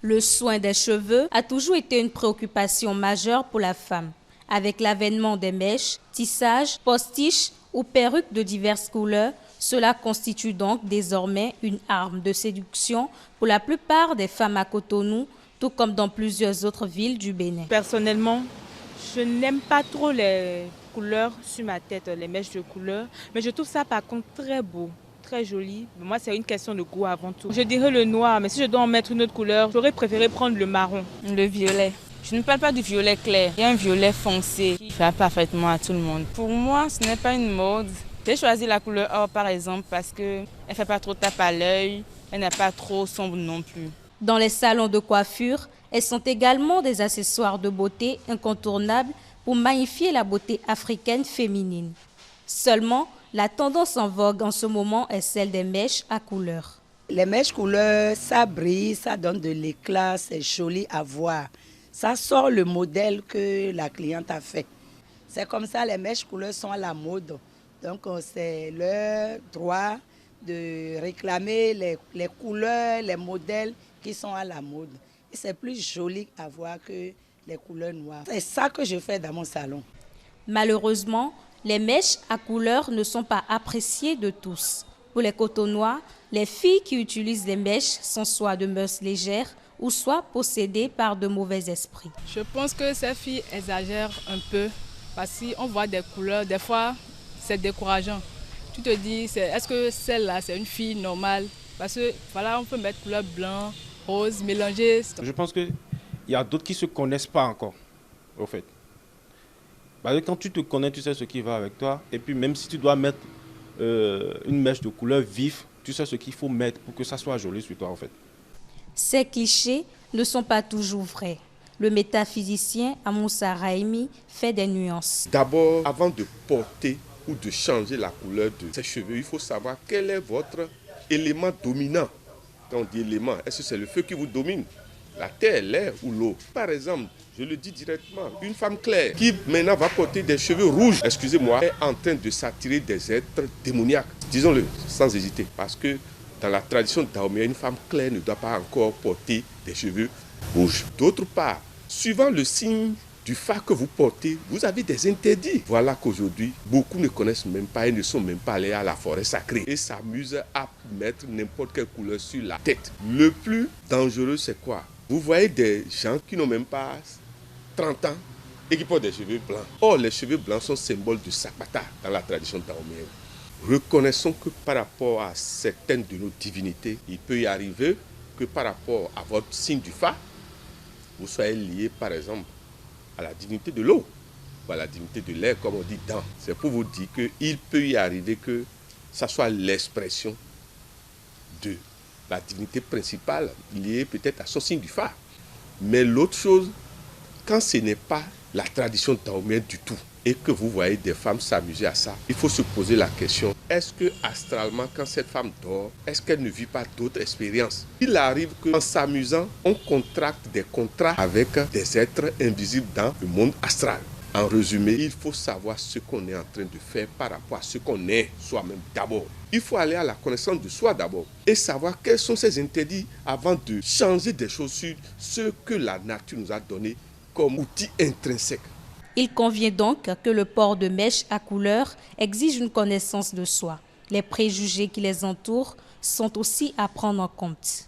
Le soin des cheveux a toujours été une préoccupation majeure pour la femme. Avec l'avènement des mèches, tissages, postiches ou perruques de diverses couleurs, cela constitue donc désormais une arme de séduction pour la plupart des femmes à Cotonou, tout comme dans plusieurs autres villes du Bénin. Personnellement, je n'aime pas trop les couleurs sur ma tête, les mèches de couleur, mais je trouve ça par contre très beau, très joli. Moi, c'est une question de goût avant tout. Je dirais le noir, mais si je dois en mettre une autre couleur, j'aurais préféré prendre le marron. Le violet. Je ne parle pas du violet clair, il y a un violet foncé qui va parfaitement à tout le monde. Pour moi, ce n'est pas une mode. J'ai choisi la couleur or par exemple parce qu'elle ne fait pas trop tape à l'œil, elle n'est pas trop sombre non plus. Dans les salons de coiffure, elles sont également des accessoires de beauté incontournables pour magnifier la beauté africaine féminine. Seulement, la tendance en vogue en ce moment est celle des mèches à couleur. Les mèches couleur, ça brille, ça donne de l'éclat, c'est joli à voir. Ça sort le modèle que la cliente a fait. C'est comme ça, les mèches couleurs sont à la mode. Donc c'est leur droit de réclamer les couleurs, les modèles qui sont à la mode. Et c'est plus joli à voir que les couleurs noires. C'est ça que je fais dans mon salon. Malheureusement, les mèches à couleur ne sont pas appréciées de tous. Pour les Cotonois, les filles qui utilisent les mèches sont soit de mœurs légères ou soit possédées par de mauvais esprits. Je pense que ces filles exagèrent un peu parce qu'on voit des couleurs, des fois c'est décourageant. Tu te dis, est-ce que celle-là c'est une fille normale? Parce que voilà, on peut mettre couleur blanc, rose, mélanger. Je pense qu'il y a d'autres qui ne se connaissent pas encore, au fait. Parce que quand tu te connais, tu sais ce qui va avec toi. Et puis même si tu dois mettre une mèche de couleur vive, tu sais ce qu'il faut mettre pour que ça soit joli sur toi, en fait. Ces clichés ne sont pas toujours vrais. Le métaphysicien Amoussa Raimi fait des nuances. D'abord, avant de porter ou de changer la couleur de ses cheveux, il faut savoir quel est votre élément dominant. Quand on dit élément, est-ce que c'est le feu qui vous domine? La terre, l'air ou l'eau? Par exemple, je le dis directement, une femme claire qui maintenant va porter des cheveux rouges, excusez-moi, est en train de s'attirer des êtres démoniaques. Disons-le sans hésiter, parce que dans la tradition dahoméenne, une femme claire ne doit pas encore porter des cheveux rouges. D'autre part, suivant le signe du phare que vous portez, vous avez des interdits. Voilà qu'aujourd'hui, beaucoup ne connaissent même pas et ne sont même pas allés à la forêt sacrée et s'amusent à mettre n'importe quelle couleur sur la tête. Le plus dangereux, c'est quoi? Vous voyez des gens qui n'ont même pas 30 ans et qui portent des cheveux blancs. Or, les cheveux blancs sont symbole de Sapata dans la tradition dahoméenne. Reconnaissons que par rapport à certaines de nos divinités, il peut y arriver que par rapport à votre signe du phare, vous soyez lié par exemple à la divinité de l'eau ou à la divinité de l'air, comme on dit dans. C'est pour vous dire qu'il peut y arriver que ça soit l'expression de la divinité principale liée peut-être à son signe du phare. Mais l'autre chose, quand ce n'est pas la tradition dahoméenne du tout, et que vous voyez des femmes s'amuser à ça, il faut se poser la question, est-ce que astralement, quand cette femme dort, est-ce qu'elle ne vit pas d'autres expériences? Il arrive qu'en s'amusant, on contracte des contrats avec des êtres invisibles dans le monde astral. En résumé, il faut savoir ce qu'on est en train de faire par rapport à ce qu'on est soi-même d'abord. Il faut aller à la connaissance de soi d'abord et savoir quels sont ces interdits avant de changer des choses sur ce que la nature nous a donné comme outil intrinsèque. Il convient donc que le port de mèches à couleur exige une connaissance de soi. Les préjugés qui les entourent sont aussi à prendre en compte.